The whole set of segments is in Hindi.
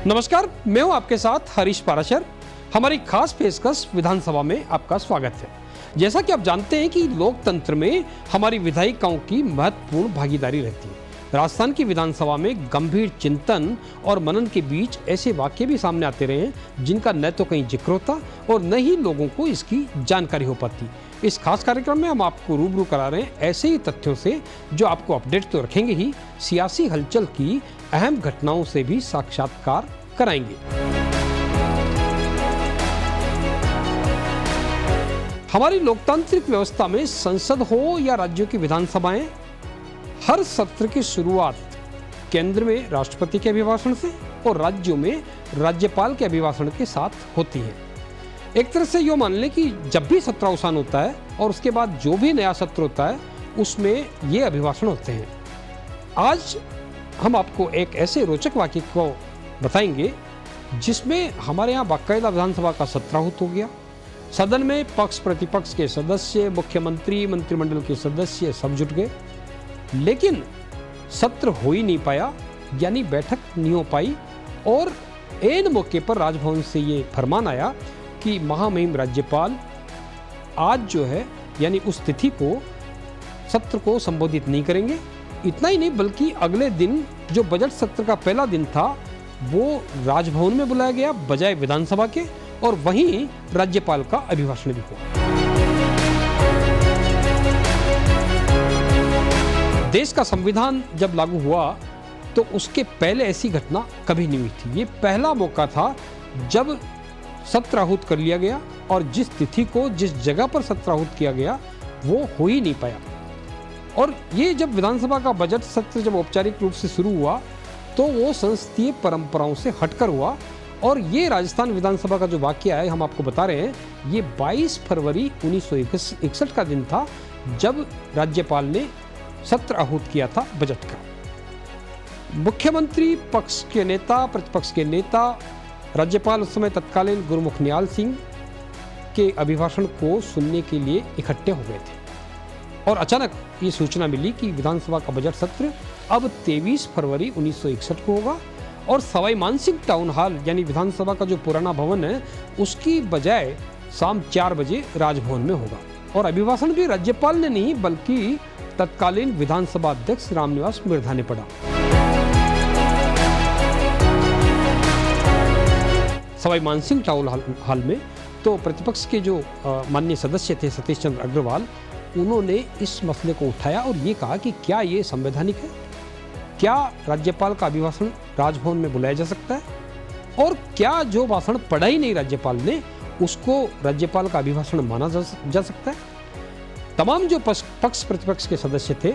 नमस्कार, मैं हूं आपके साथ हरीश पाराशर। हमारी खास पेशकश विधानसभा में आपका स्वागत है। जैसा कि आप जानते हैं कि लोकतंत्र में हमारी विधायिकाओं की महत्वपूर्ण भागीदारी रहती है। राजस्थान की विधानसभा में गंभीर चिंतन और मनन के बीच ऐसे वाक्य भी सामने आते रहे हैं जिनका न तो कहीं जिक्र होता और न ही लोगों को इसकी जानकारी हो पाती। इस खास कार्यक्रम में हम आपको रूबरू करा रहे हैं ऐसे ही तथ्यों से जो आपको अपडेट तो रखेंगे ही, सियासी हलचल की अहम घटनाओं से भी साक्षात्कार कराएंगे। हमारी लोकतांत्रिक व्यवस्था में संसद हो या राज्यों की विधानसभाएं, हर सत्र की शुरुआत केंद्र में राष्ट्रपति के अभिभाषण से और राज्यों में राज्यपाल के अभिभाषण के साथ होती है। एक तरह से यो मान लें कि जब भी सत्रावसान होता है और उसके बाद जो भी नया सत्र होता है उसमें ये अभिभाषण होते हैं। आज हम आपको एक ऐसे रोचक वाक्य को बताएंगे जिसमें हमारे यहाँ बाकायदा विधानसभा का सत्राहुत हो गया। सदन में पक्ष प्रतिपक्ष के सदस्य, मुख्यमंत्री, मंत्रिमंडल के सदस्य सब जुट गए, लेकिन सत्र हो ही नहीं पाया, यानी बैठक नहीं हो पाई। और ऐन मौके पर राजभवन से ये फरमान आया कि महामहिम राज्यपाल आज जो है यानी उस तिथि को सत्र को संबोधित नहीं करेंगे। इतना ही नहीं बल्कि अगले दिन जो बजट सत्र का पहला दिन था वो राजभवन में बुलाया गया बजाय विधानसभा के, और वहीं राज्यपाल का अभिभाषण भी हुआ। देश का संविधान जब लागू हुआ तो उसके पहले ऐसी घटना कभी नहीं हुई थी। ये पहला मौका था जब सत्राहुत कर लिया गया और जिस तिथि को जिस जगह पर सत्राहुत किया गया वो हो ही नहीं पाया। और ये जब विधानसभा का बजट सत्र जब औपचारिक रूप से शुरू हुआ तो वो संसदीय परंपराओं से हटकर हुआ। और ये राजस्थान विधानसभा का जो वाक्य है हम आपको बता रहे हैं, ये 22 फरवरी 1961 का दिन था जब राज्यपाल ने सत्र आहूत किया था बजट का। मुख्यमंत्री, पक्ष के नेता, प्रतिपक्ष के नेता, राज्यपाल उस समय तत्कालीन गुरमुख निहाल सिंह के अभिभाषण को सुनने के लिए इकट्ठे हो गए थे। और अचानक ये सूचना मिली कि विधानसभा का बजट सत्र अब 23 फरवरी 1961 को होगा और सवाई मानसिंह टाउन हॉल यानी विधानसभा का जो पुराना भवन है उसकी बजाय शाम 4 बजे राजभवन में होगा। और अभिभाषण भी राज्यपाल ने नहीं बल्कि तत्कालीन विधानसभा अध्यक्ष रामनिवास मिर्धा ने पढ़ा। सवाई मानसिंह टाउन हॉल में तो प्रतिपक्ष के जो माननीय सदस्य थे सतीश चंद्र अग्रवाल, उन्होंने इस मसले को उठाया और ये कहा कि क्या ये संवैधानिक है, क्या राज्यपाल का अभिभाषण राजभवन में बुलाया जा सकता है, और क्या जो भाषण पढ़ा ही नहीं राज्यपाल ने उसको राज्यपाल का अभिभाषण माना जा सकता है। तमाम जो पक्ष प्रतिपक्ष के सदस्य थे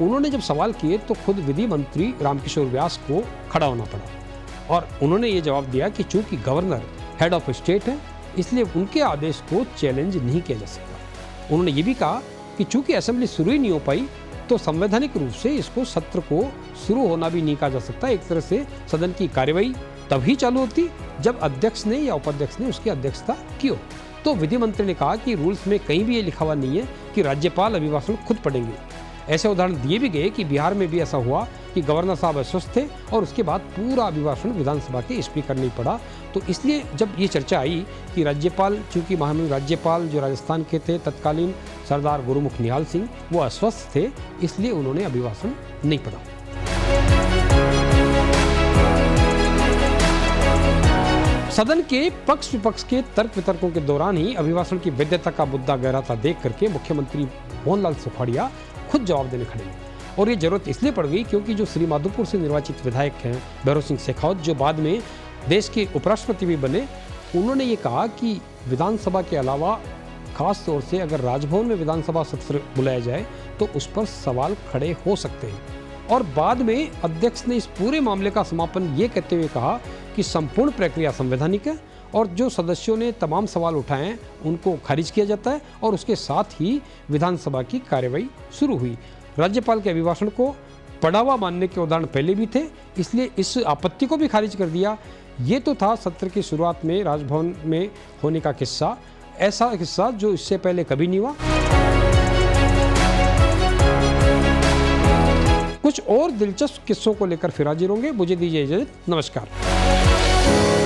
उन्होंने जब सवाल किए तो खुद विधि मंत्री रामकिशोर व्यास को खड़ा होना पड़ा और उन्होंने ये जवाब दिया कि चूंकि गवर्नर हेड ऑफ स्टेट है इसलिए उनके आदेश को चैलेंज नहीं किया जा सकता। उन्होंने ये भी कहा कि चूंकि असेंबली शुरू ही नहीं हो पाई तो संवैधानिक रूप से इसको सत्र को शुरू होना भी नहीं कहा जा सकता। एक तरह से सदन की कार्यवाही तभी चालू होती जब अध्यक्ष ने या उपाध्यक्ष ने उसकी अध्यक्षता की हो। तो विधि मंत्री ने कहा कि रूल्स में कहीं भी ये लिखा हुआ नहीं है कि राज्यपाल अभिभाषण खुद पढ़ेंगे। ऐसे उदाहरण दिए भी गए कि बिहार में भी ऐसा हुआ कि गवर्नर साहब अस्वस्थ थे और उसके बाद पूरा अभिभाषण विधानसभा के स्पीकर ने पढ़ा। तो इसलिए जब ये चर्चा आई कि राज्यपाल, चूंकि महामहिम राज्यपाल जो राजस्थान के थे तत्कालीन सरदार गुरुमुख निहाल सिंह, वो अस्वस्थ थे, इसलिए उन्होंने अभिभाषण नहीं पढ़ा। सदन के पक्ष विपक्ष के तर्क वितर्कों के दौरान ही अभिभाषण की वैधता का मुद्दा गहराता देख करके मुख्यमंत्री मोहनलाल सुखाड़िया खुद जवाब देने खड़े हैं। और ये जरूरत इसलिए पड़ गई क्योंकि जो श्री माधोपुर से निर्वाचित विधायक हैं भैरव सिंह शेखावत, जो बाद में देश के उपराष्ट्रपति भी बने, उन्होंने ये कहा कि विधानसभा के अलावा खास तौर से अगर राजभवन में विधानसभा सत्र बुलाया जाए तो उस पर सवाल खड़े हो सकते हैं। और बाद में अध्यक्ष ने इस पूरे मामले का समापन ये कहते हुए कहा कि संपूर्ण प्रक्रिया संवैधानिक है और जो सदस्यों ने तमाम सवाल उठाए हैं उनको खारिज किया जाता है और उसके साथ ही विधानसभा की कार्यवाही शुरू हुई। राज्यपाल के अभिभाषण को पढ़ा हुआ मानने के उदाहरण पहले भी थे, इसलिए इस आपत्ति को भी खारिज कर दिया। ये तो था सत्र की शुरुआत में राजभवन में होने का किस्सा, ऐसा किस्सा जो इससे पहले कभी नहीं हुआ। कुछ और दिलचस्प किस्सों को लेकर फिर हाजिर होंगे। मुझे दीजिए इजाजत, नमस्कार। है।